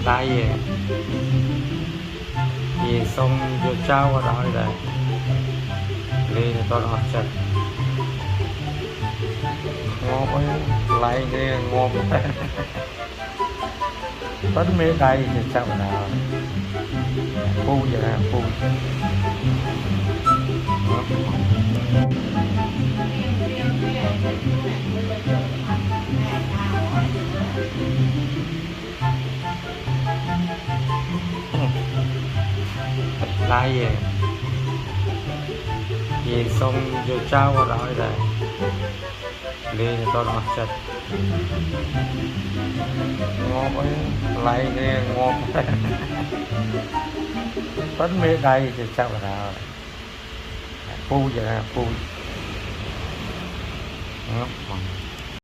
đai về thì xong vô trao vào đó đây đi to nó chặt ngon ấy lại cái ngon vẫn mấy đây thì sao nào phu vậy nè phu đai về thì xong vô trao vào đó đây đi to nó chặt ngon ấy lại cái ngon vẫn mấy đây thì sao nào phu vậy nè phu